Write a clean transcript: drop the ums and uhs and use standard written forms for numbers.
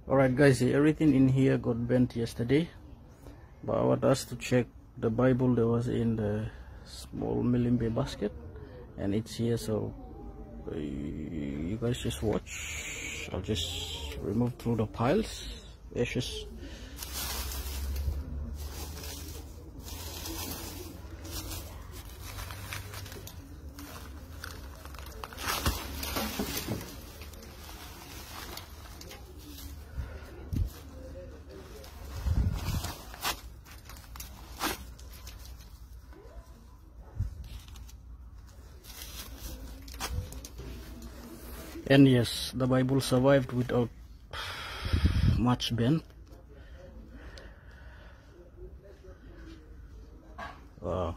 Alright guys, everything in here got bent yesterday, but I want us to check the Bible that was in the small Milimbe basket, and it's here, so you guys just watch. I'll just remove through the piles, ashes. And yes, the Bible survived without much bend. Wow.